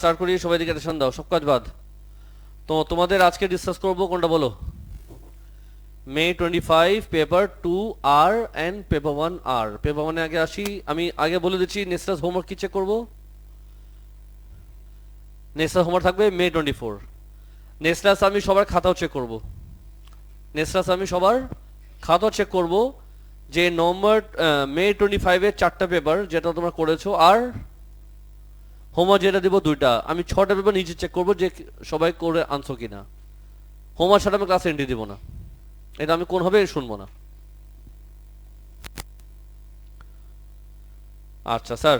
Start করি, সবাই দিকে অ্যাটেনশন দাও, সব কাজ বাদ। তো তোমাদের আজকে ডিসকাস করবো কোনটা বলো? মে 25 পেপার 2 আর অ্যান্ড পেপার 1 আর। পেপার 1-এ আগে আসি, আমি আগে বলে দিচ্ছি নেক্সট হোমওয়ার্ক কি চেক করবো। নেক্সট হোমওয়ার্ক থাকবে মে 24। নেক্সট আমি সবার খাতাও চেক করবো। নেক্সট আমি সবার খাতাও চেক করবো যে নভেম্বর মে 25-এর 4টা পেপার যেটা তোমরা করেছো, আর হোমওয়ার্ক যেটা দিব 2টা। আমি 6টা পেপার নিজে চেক করবো যে সবাই করে আনছো কিনা। হোমওয়ার্ক ছাড়া আমি ক্লাসে এন্ট্রি দিব না, এটা আমি কোনোভাবে শুনবো না। আচ্ছা স্যার,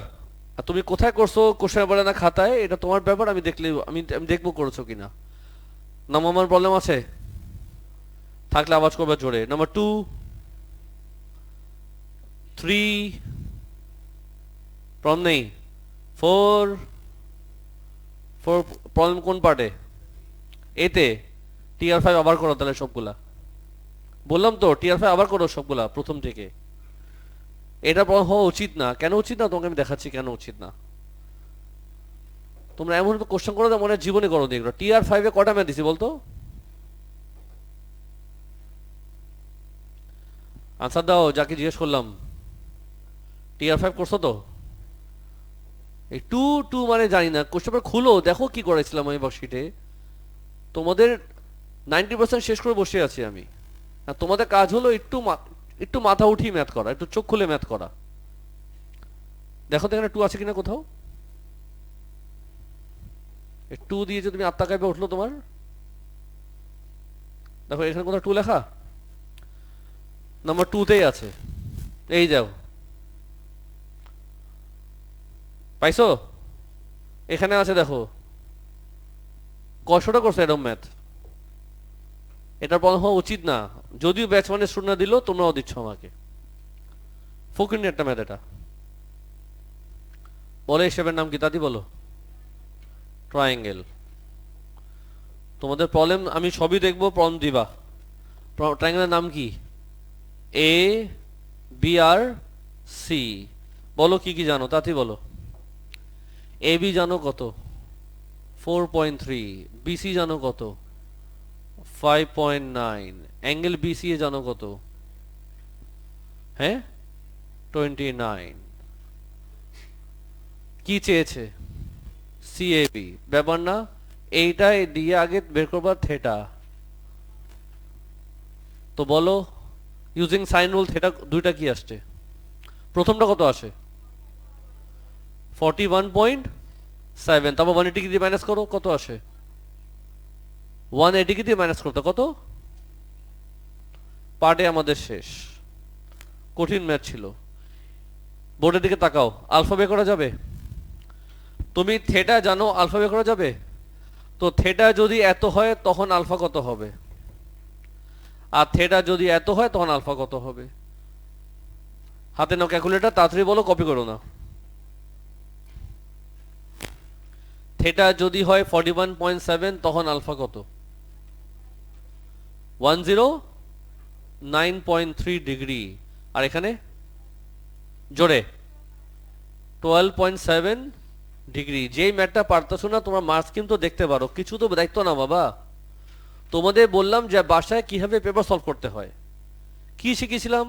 তুমি কোথায় করছো কোশ্চেন বলে না খাতায়, এটা তোমার ব্যাপার, আমি দেখলে আমি আমি দেখবো করেছো কিনা। নাম্বার প্রবলেম আছে থাকলে আওয়াজ করবে জোরে। নাম্বার 2, 3 প্রবলেম নেই। 4 প্রবলেম কোন পার্টে? এতে TR5 আবার করো তাহলে সবগুলা। বললাম তো TR5 আবার করো সবগুলা প্রথম থেকে। এটা প্রবলেম হওয়া উচিত না। কেন উচিত না তোমাকে আমি দেখাচ্ছি কেন উচিত না। তোমরা এমন কোশ্চেন করো মনে হয় জীবনে করো এগুলো। TR5-এ কটা ম্যাথ দিছি বলতো? আনসার দাও যাকে জিজ্ঞেস করলাম। TR5 করছো তো? এই 2 মানে জানি না, কোশ্চেন পেপার খুলো দেখো কি করেছিলাম আমি ওয়ার্কশিটে। তোমাদের 90% শেষ করে বসে আছি আমি, আর তোমাদের কাজ হলো একটু মাথা উঠিয়ে ম্যাথ করা, একটু চোখ খুলে ম্যাথ করা। দেখো তো এখানে 2 আছে কিনা কোথাও। 2 দিয়ে যে তুমি আত্মা কাইপে উঠলো তোমার, দেখো এখানে কোথাও 2 লেখা। নাম্বার 2তেই আছে, এই যাও পাইছো, এখানে আছে দেখো। কষ্টটা করছে এরকম ম্যাথ, এটা প্রবলেম হওয়া উচিত না। যদিও ব্যাটসম্যানের শুট না দিল তোমরাও দিচ্ছ আমাকে। ফকির একটা ম্যাথ এটা। বলে হিসেবের নাম কি দাদি বলো? ট্রায়াঙ্গেল। তোমাদের প্রবলেম আমি সবই দেখবো, প্রবলেম দিবা। ট্রায়াঙ্গেলের নাম কি? A B R C. বলো কি কি জানো তাতেই বলো। এ বি জানো কত? 4.3। বিসি জানো কত? 5.9। অ্যাঙ্গেল বিসি এ জানো কত? হ্যাঁ, 29। কি চেয়েছে? সিএবি। ব্যাপার না, এইটাই দিয়ে আগে বের করবার থেটা। তো বলো ইউজিং সাইন রুল থেটা দুইটা কি আসছে? প্রথমটা কত আসে? 41.7। তারপর 180 দিয়ে মাইনাস করো, কত আসে? 180 দিয়ে মাইনাস করতে কত? পার্টে আমাদের শেষ। কঠিন ম্যাথ ছিল। বোর্ডের দিকে তাকাও, আলফা বের করা যাবে? তুমি থেটা জানো, আলফা বের করা যাবে? তো থেটা যদি এত হয় তখন আলফা কত হবে, আর থেটা যদি এত হয় তখন আলফা কত হবে? হাতে নাও ক্যালকুলেটর, তাড়াতাড়ি বলো, কপি করো না। থেটা যদি হয় 41.7 তখন আলফা কত? 109.3 ডিগ্রি। আর এখানে জোরে 12.7 ডিগ্রি। যেই ম্যাথটা পারতেছো না তোমার মার্কস কিন্তু দেখতে পারো, কিছু তো দায়িত্ব না বাবা। তোমাদের বললাম যে বাসায় কিভাবে পেপার সলভ করতে হয়, কি শিখেছিলাম।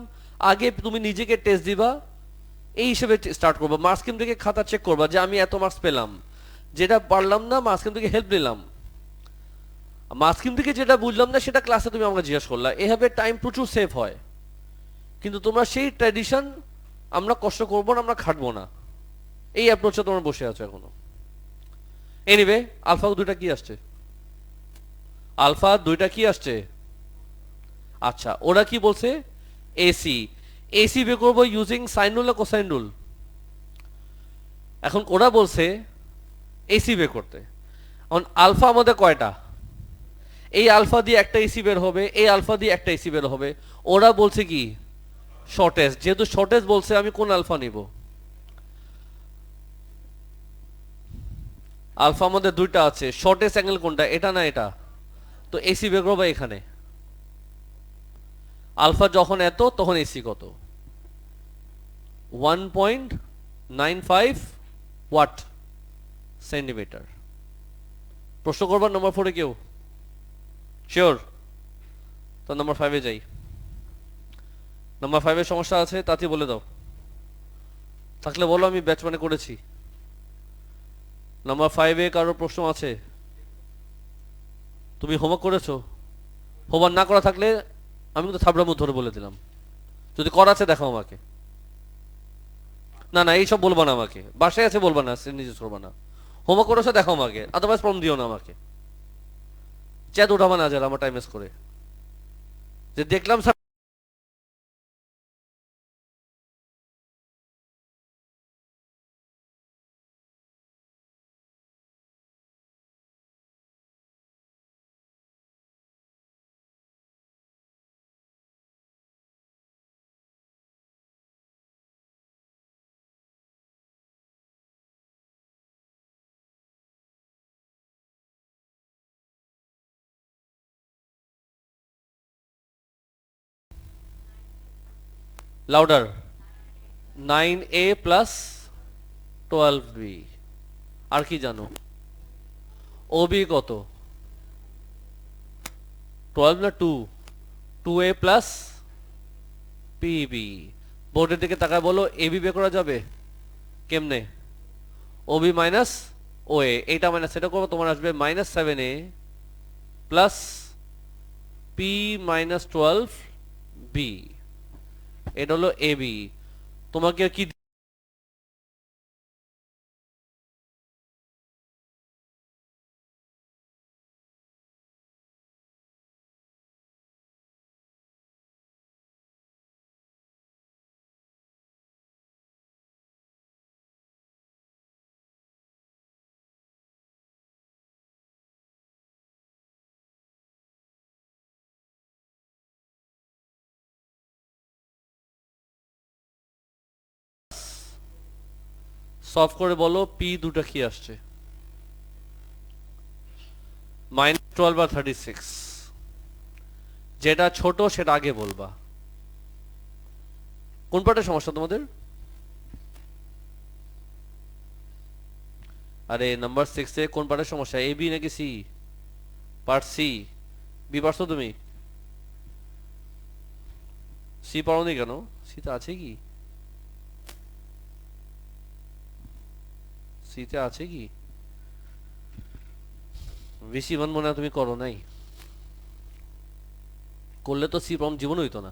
আগে তুমি নিজেকে টেস্ট দিবা, এই হিসেবে স্টার্ট করবো। মার্কস কিন্তু থেকে খাতা চেক করবা যে আমি এত মার্কস পেলাম, যেটা পারলাম না মার্কস কিন্তু থেকে হেল্প নিলাম। মাস্কিম থেকে যেটা বুঝলাম না সেটা ক্লাসে তুমি আমাকে জিজ্ঞেস করলা, এভাবে টাইম প্রচুর সেভ হয়। কিন্তু তোমরা সেই ট্র্যাডিশন, আমরা কষ্ট করবো না, আমরা খাটবো না, এই অ্যাপ্রোচে তোমরা বসে আছো এখনো। এনিওয়ে, আলফা দুইটা কি আসছে? আলফা দুইটা কি আসছে? আচ্ছা, ওরা কি বলছে? এসি। এসি বের করবো ইউজিং সাইন রুল না কোসাইন রুল? এখন ওরা বলছে এসি বের করতে। এখন আলফা আমাদের কয়টা? এই আলফা দিয়ে একটা এসি বের হবে, এই আলফা দিয়ে একটা এসি বের হবে। ওরা বলছে কি শর্টেজ, যেহেতু শর্টেজ বলছে আমি কোন আলফা নিব? আলফা আমাদের দুইটা আছে, শর্টেজ অ্যাঙ্গেল কোনটা, এটা না এটা? তো এসি বের করবো এখানে। আলফা যখন এত তখন এসি কত? 1.95 ওয়াট সেন্টিমিটার। প্রশ্ন করবার নাম্বার 4-এ কেউ শিওর? তো নাম্বার 5-এ যাই। নাম্বার 5-এর সমস্যা আছে তাতে বলে দাও, থাকলে বলো, আমি ব্যাচ মানে করেছি। নাম্বার 5-এ কারোর প্রশ্ন আছে? তুমি হোমওয়ার্ক করেছো? হোমওয়ার্ক না করা থাকলে আমি কিন্তু থাবড়া মুখ ধরে বলে দিলাম। যদি করা আছে দেখাও আমাকে। না না, এইসব বলবা না আমাকে, বাসায় আছে বলবা না, নিজে করবা না। হোমওয়ার্ক করেছো দেখাও আমাকে, আদারওয়াইজ প্রবলেম দিও না আমাকে। চ্যাট উঠাবা না যারা আমার টাইম ওয়েস্ট করে, যে দেখলাম sir. Louder. 9a plus 12b। আর কি জানো? ওবি কত? 12 না 2? 2a plus PB. বোর্ডের দিকে তাকায় বলো, এবি বের করা যাবে কেমনে? ওবি মাইনাস ওএ, এইটা মাইনাস এটা করবো, তোমার আসবে -7a plus P minus 12b। এটা হলো এবি। তোমাকে কি সলভ করে বলো পি দুটা কি আসছে? -12 আর 36। যেটা ছোট সেটা আগে বলবা। কোন পার্টের সমস্যা তোমাদের? আরে নাম্বার 6-এ কোন পার্টের সমস্যা, এ বি নাকি সি? Part C. বি পারছো তুমি? সি পারোনি কেন? সিতে আছে কি? সিতে আছে কি? বেশি মান মনে হয় তুমি করো নাই। করলে তো সি প্রবলেম জীবন হইতো না।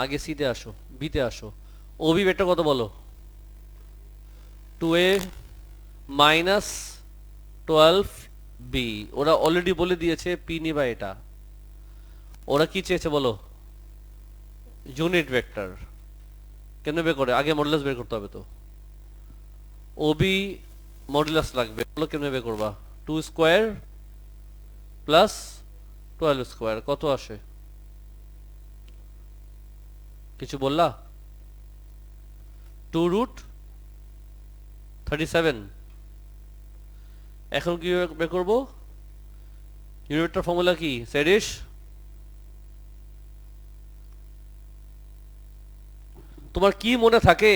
আগে সিতে আসো, বিতে আসো। ওবি বেটা কত বলো? 2a minus 12b। ওরা অলরেডি বলে দিয়েছে পি নিবা এটা। ওরা কি চেয়েছে বলো? Unit vector. কেন বের করে? আগে মডুলাস বের করতে হবে তো। ওবি মডুলাস লাগবে, বলো কেমনে বের করবা? 2 স্কোয়ার প্লাস 12 স্কোয়ার কত আসে? কিছু বললা? 2√37। এখন কি বের করবো? ইউনিটের ফর্মুলা কি সেরিশ? তোমার কি মনে থাকে?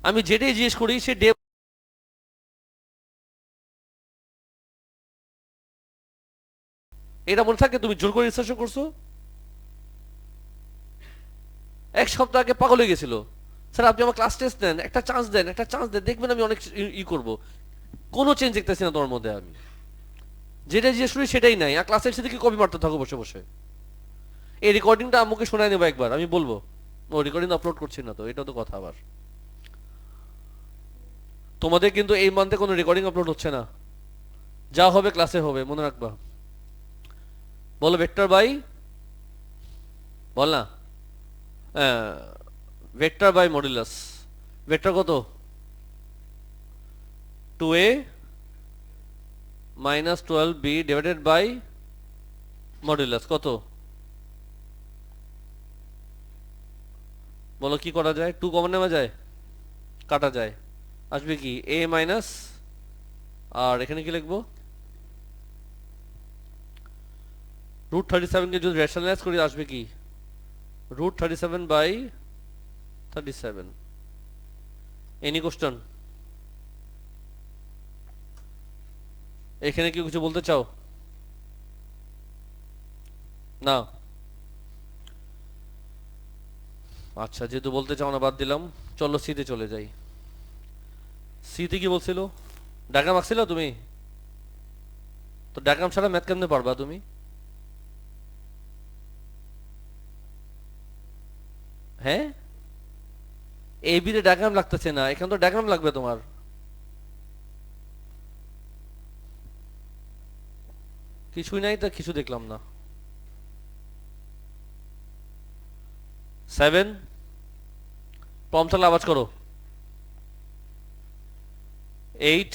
আমি যেটাই জিজ্ঞেস করি সে ডে এটা মনে থাকে? তুমি জোর করে রিসার্চ করছো। এক সপ্তাহ আগে পাগল হয়ে গেছিল, স্যার আপনি আমার ক্লাস টেস্ট দেন, একটা চান্স দেন, একটা চান্স দেন, দেখবেন আমি অনেক করব। কোনো চেঞ্জ দেখতেছি না তোমার মধ্যে। আমি যেটা জিজ্ঞেস করি সেটাই নাই, আর ক্লাসের সাথে কি কপি মারতে থাকো বসে বসে। এই রেকর্ডিংটা আমাকে শোনায় নেবো একবার, আমি বলবো। ও রেকর্ডিং আপলোড করছি না তো, এটা তো কথা। আবার তোমাদের কিন্তু এই মান্থে কোনো রেকর্ডিং আপলোড হচ্ছে না, যা হবে ক্লাসে হবে, মনে রাখবা। বলো ভেক্টর বাই, বল না। Vector by modulus. ভেক্টর কত? 2a minus 12b divided by modulus কত? বলো কি করা যায়? 2 কমন নেওয়া যায়, কাটা যায়, আসবে কি a মাইনাস, আর এখানে কি লিখবো? √37 কে যদি রেশনালাইজ করি আসবে কি? √37/37। Any question? এখানে কি কিছু বলতে চাও? না? আচ্ছা, যেহেতু বলতে চাও না বাদ দিলাম। চলো সিতে চলে যাই। সিতে কি বলছিল? ডায়াগ্রাম আঁকছিল তুমি? তো ডায়াগ্রাম ছাড়া ম্যাথ কেমনে পারবা তুমি? হ্যাঁ, এ বি তে ডায়াগ্রাম লাগতেছে না, এখানে তো ডায়াগ্রাম লাগবে তোমার। কিছুই নাই তো, কিছু দেখলাম না। 7, প্রম থাকলে আওয়াজ করো। 8,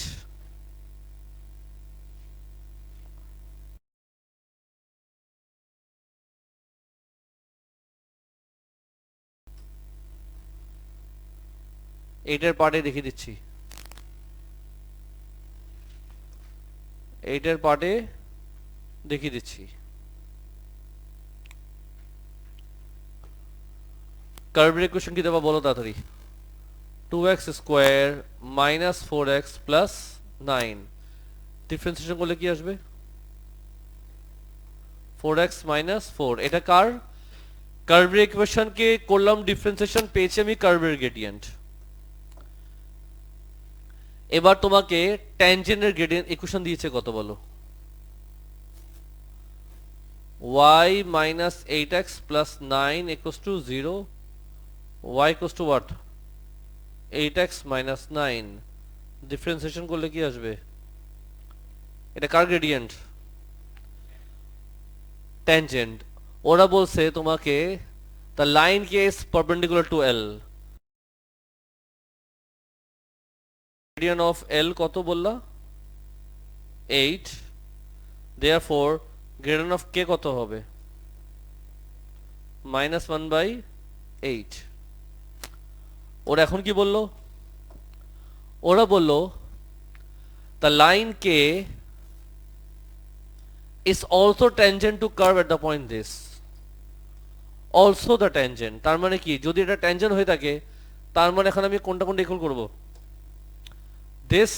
এইটের পার্টে দেখিয়ে দিচ্ছি। এইটের পার্টে দেখিয়ে দিচ্ছি। কার্ভের ইকুয়েশন কি দেবা বলো তাড়াতাড়ি। 2x square minus 4x plus 9, differentiation করলে কি আসবে? 4x minus 4। এটা কার? কার্ভের ইকুয়েশনকে করলাম ডিফারেন্সিয়েশন, পেয়েছি আমি কার্ভের গ্রেডিয়েন্ট। এবার তোমাকে ট্যানজেন্টের গ্রেডিয়েন্ট ইকুয়েশন দিয়েছে কত বলো? y minus 8x plus 9 equals to 0, y equals to what? 8x minus 9, differentiation করলে কি আসবে? এটা কার গ্রেডিয়েন্ট? ট্যানজেন্ট। ওরা বলছে তোমাকে the line k is perpendicular to L, gradient of L কত বললা? 8, therefore gradient of k কত হবে? -1/8। ওরা এখন কি বললো? ওরা বললো the line k is also tangent to curve at the point this, also the tangent। তার মানে কি, যদি এটা ট্যানজেন্ট হয়ে থাকে তার মানে এখন আমি কোনটা কোনটা ইকুয়াল করব? this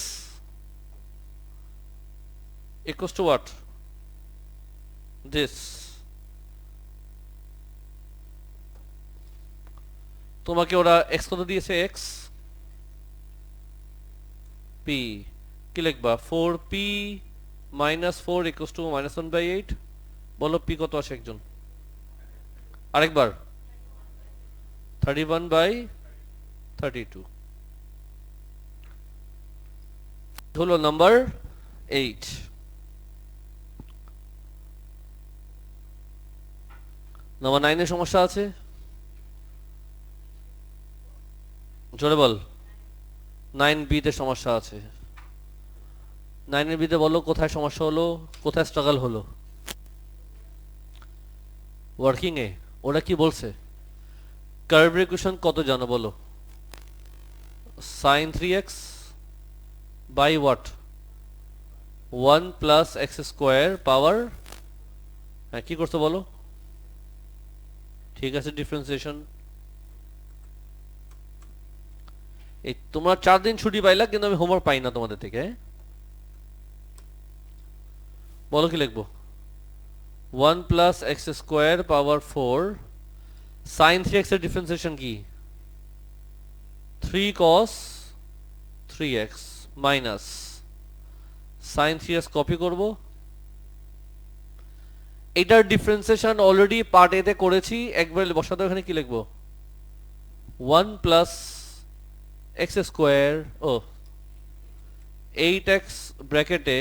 equals to what? this। তোমাকে ওরা x কত দিয়েছে? x p, কি লিখবা? 4p minus 4 equals to -1/8। বলো p কত আসে একজন? আরেকবার। 31/32 হলো নাম্বার 8। নাম্বার 9 এর সমস্যা আছে? জোরে বল। 9b তে সমস্যা আছে। 9b তে বলো কোথায় সমস্যা হলো, কোথায় স্ট্রাগল হলো? ওয়ার্কিং এ। ওরা কি বলছে? কার্ভের ইকুয়েশন কত জানো বলো? sin 3x by what? 1 plus x square পাওয়ার, হ্যাঁ কি করছো বলো? ঠিক আছে, ডিফারেন্সিয়েশন। এই তোমরা 4 দিন ছুটি পাইলা কিন্তু আমি হোমওয়ার্ক পাই না তোমাদের থেকে। বলো কি লিখবো? 1 plus x square পাওয়ার 4, sin 3x এর ডিফারেন্সিয়েশন কি? 3 cos 3x minus sin 3x copy করব। এটার ডিফারেন্সিয়েশন অলরেডি পার্ট এ তে করেছি, একবার বসাতে এখানে কি লিখবো? 1 plus x স্কয়ার, ও 8x ব্র্যাকেটে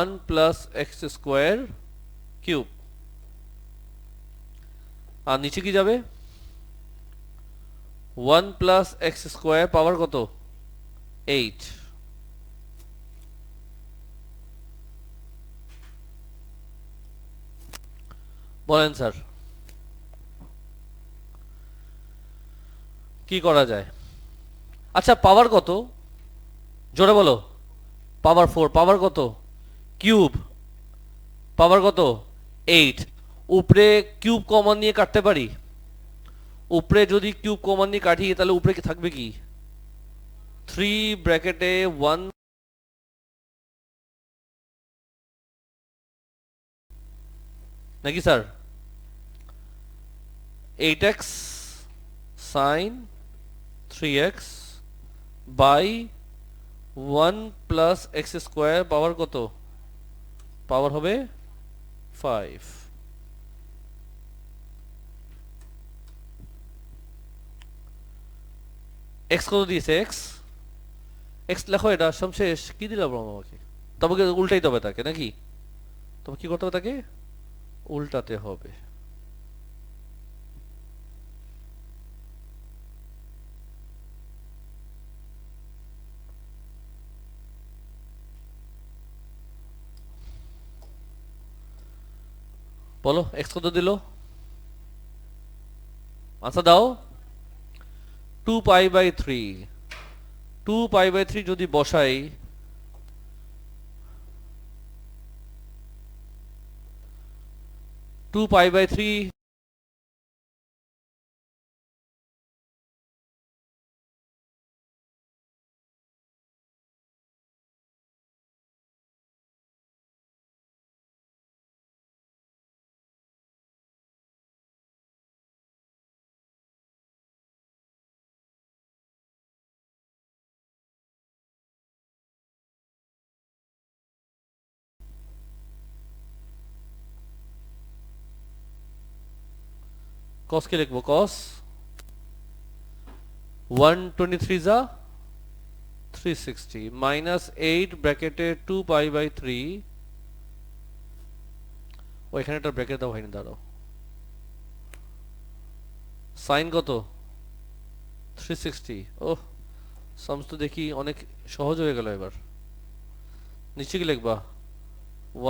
1 plus x স্কয়ার কিউব, আর নিচে কি যাবে? 1 plus x স্কয়ার পাওয়ার কত? 8। বলেন স্যার কি করা যায়? আচ্ছা পাওয়ার কত? জোরে বলো। পাওয়ার 4, পাওয়ার কত? কিউব, পাওয়ার কত? 8। উপরে কিউব কমন নিয়ে কাটতে পারি? উপরে যদি কিউব কমন নিয়ে কাটি তাহলে উপরে কি থাকবে? কি 3 ব্র্যাকেটে 1 নাকি sir? 8x sin 3x by 1 plus x square power কত? পাওয়ার হবে 5। এক্স কত দিয়েছে? এক্স এক্স লেখো, এটা সব শেষ। কি দিলাম আমাকে? তোমাকে উল্টাইতে হবে তাকে, নাকি? তোমাকে কি করতে হবে? তাকে উল্টাতে হবে। বলো এক্স কত দিল? আচ্ছা দাও। 2π/3। 2π/3 যদি বসাই, 2π/3 কস কি লিখবো? কস 123 যা 360 মাইনাস 8 ব্র্যাকেটে 2π/3। ওইখানে একটা ব্র্যাকেট দাও হয়নি, দাঁড়াও। সাইন কত? 360। ওহ, সামস তো দেখি অনেক সহজ হয়ে গেল এবার। নিচে কি লিখবা?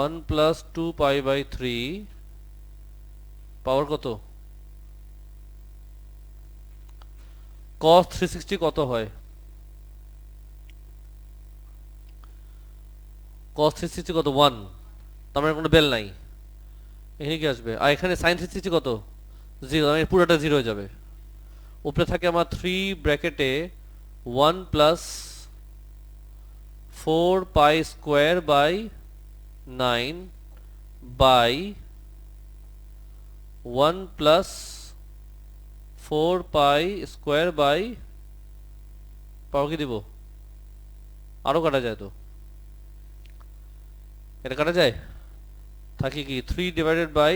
1 প্লাস 2π/3 পাওয়ার কত? cos 360 কত হয়? cos 360 কত? 1। তার মানে কোনো বেল নাই। এখানে কি আসবে? আর এখানে sin 360 কত? 0। মানে পুরোটা 0 হয়ে যাবে। উপরে থাকে আমার 3 ব্র্যাকেটে 1 plus 4π² by 1 plus 4π² by power কি দিব? আরো কাটা যায় তো, এটা কাটা যায়। থাকে কি 3 ডিভাইডেড বাই,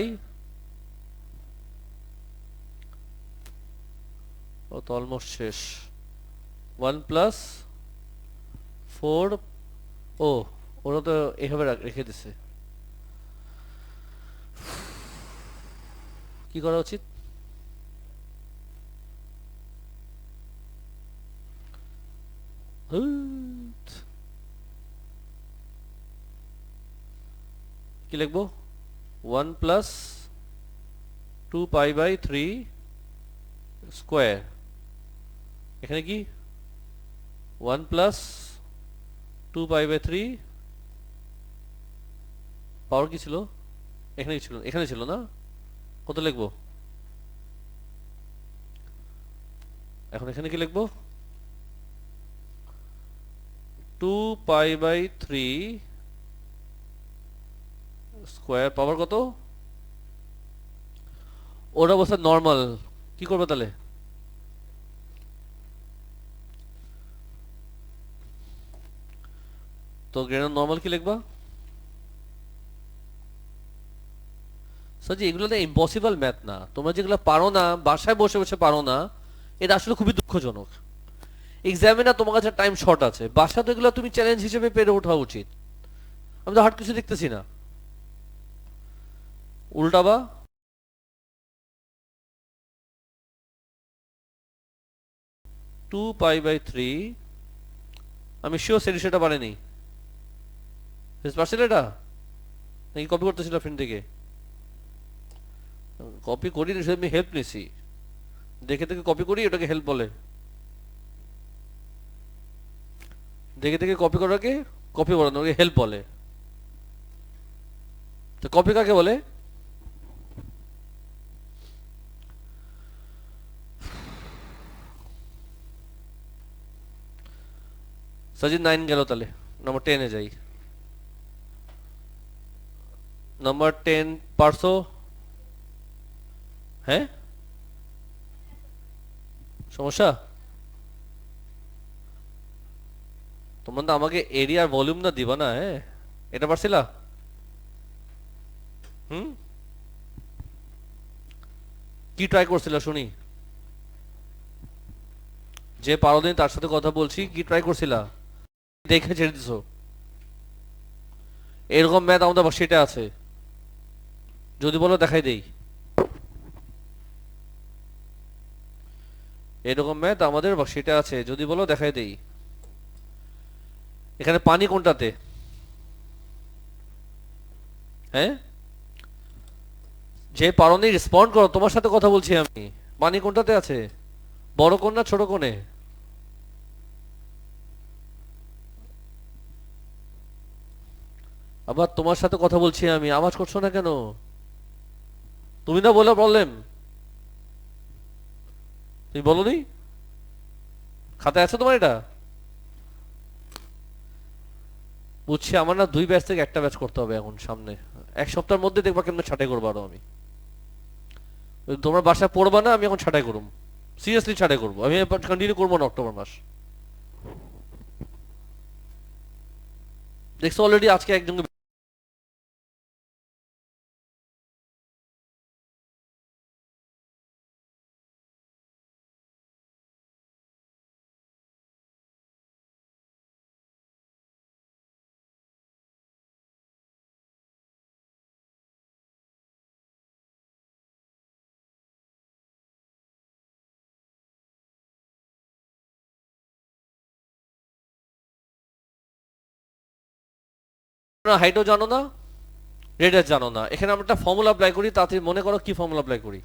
ও তো অলমোস্ট শেষ। 1 প্লাস 4, ও ওরা তো এভাবে রেখে দিছে। কি করা উচিত? কি লিখবো? 1 প্লাস 2π/3 স্কোয়ার। এখানে কি 1 প্লাস 2π/3 পাওয়ার কি ছিল? এখানে কি ছিল? এখানে ছিল না? কত লিখবো? এখন এখানে কি লিখবো? 2π/3 স্কোয়ার পাওয়ার কত? ওর অবস্থা নর্মাল। কি করবে তাহলে? তো গ্রেড নর্মাল কি লিখবা? স্যার জি, এগুলো তো ইম্পসিবল ম্যাথ না। তোমরা যেগুলো পারো না, বাসায় বসে বসে পারো না, এটা আসলে খুবই দুঃখজনক। এক্সামে না তোমার কাছে টাইম শর্ট আছে, বাসা তো এগুলো তুমি চ্যালেঞ্জ হিসেবে পেরে ওঠা উচিত। আমি তো হার্ড কিছু দেখতেছি না। উল্টাবা। Two pi by three. আমি শিওর সেটা বাড়েনি। পারছিল এটা নাকি কপি করতেছিল ফ্রেন্ড থেকে? কপি করি না, আমি হেল্প নিছি। দেখে দেখে কপি করি, ওটাকে হেল্প বলে। দেখে দেখে কপি করাকে কপি বলানো, ওকে হেল্প বলে। তো কপি কাকে বলে? সাজিদ 9 গেল, তাহলে নাম্বার 10 এ যাই। নাম্বার 10 পারছো? হ্যাঁ, সমস্যা? তোমরা তো আমাকে এরিয়ার ভলিউম না দিবা না, হ্যাঁ? এটা পারছিলা? হুম, কি ট্রাই করছিলা শুনি? যে পারোনি তার সাথে কথা বলছি, কি ট্রাই করছিলা? দেখে ছেড়ে দিছো। এরকম ম্যাথ আমাদের সেটা আছে, যদি বলো দেখাই দেই। এরকম ম্যাথ আমাদের সেটা আছে, যদি বলো দেখাই দেই। এখানে পানি কোনটাতে? হ্যাঁ, যে পারোনি রেসপন্ড করো, তোমার সাথে কথা বলছি আমি। পানি কোনটাতে আছে? বড় কোণ না ছোট কোণে? আবার তোমার সাথে কথা বলছি আমি, আওয়াজ করছো না কেন? তুমি না বলো প্রবলেম, তুমি বলোনি? খাতায় আছে তোমার এটা? বুঝছি, আমার না দুই ব্যাচ থেকে একটা ব্যাচ করতে হবে এখন সামনে। এক সপ্তাহের মধ্যে দেখবা কেমন ছাঁটাই করবো আরো আমি। তোমরা বাসায় পড়বা না, আমি এখন ছাঁটাই করবো। সিরিয়াসলি ছাঁটাই করবো আমি, কন্টিনিউ করবো না অক্টোবর মাস। দেখছো অলরেডি আজকে একজন। হাইটও জানো না, রেডিয়াস জানো না। এখানে আমরা একটা ফর্মুলা অ্যাপ্লাই করি, তাতে মনে করো কি ফর্মুলা অ্যাপ্লাই করি?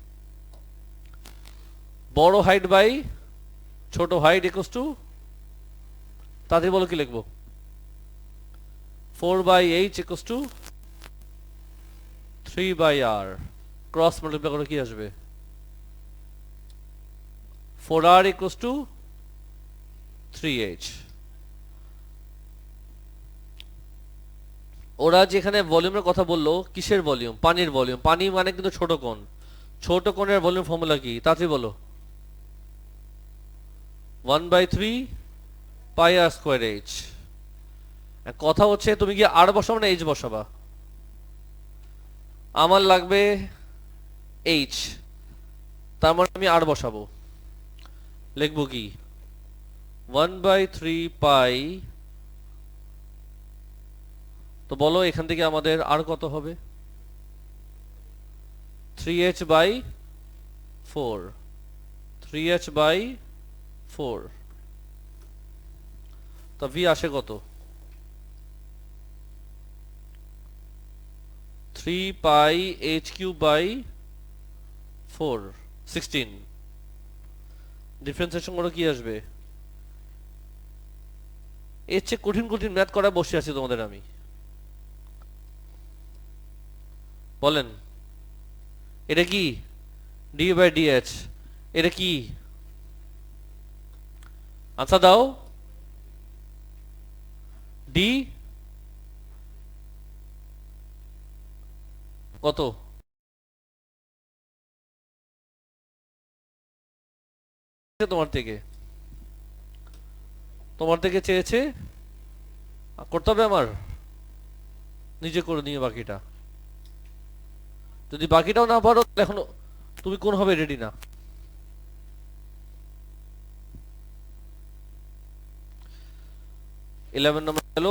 বড় হাইট বাই ছোট হাইট ইকুয়ালস টু, তাতে বলো কি লিখবো? 4/h equals to 3/r। Cross multiply করে কি আসবে? 4r equals to 3h। ওরা যেখানে ভলিউমের কথা বললো, কিসের ভলিউম? পানির ভলিউম। পানি মানে কিন্তু ছোট কোণ। ছোট কোণের ভলিউম ফর্মুলা কি তাড়াতাড়ি বলো? 1/3 πr²h। কথা হচ্ছে তুমি কি আর বসাবো না এইচ বসাবা? আমার লাগবে এইচ, তার মানে আমি আর বসাবো। লিখবো কি? 1/3 π। তো বলো এখান থেকে আমাদের আর কত হবে? 3h/4। 3h/4। তা ভি আসে কত? 3πh³/4, 16। ডিফারেন্সিয়েশন করে কি আসবে? এর চেয়ে কঠিন কঠিন ম্যাথ করা বসে আছি তোমাদের আমি। বলেন, এটা কি? d/dh। এটা কি? আনসার দাও। ডি কত? তোমার থেকে, তোমার থেকে চেয়েছে, করতে হবে আমার। নিজে করে নিয়ে বাকিটা। যদি বাকিটাও না পারো তাহলে এখনো তুমি কোন হবে রেডি না। 11 নম্বর গেল।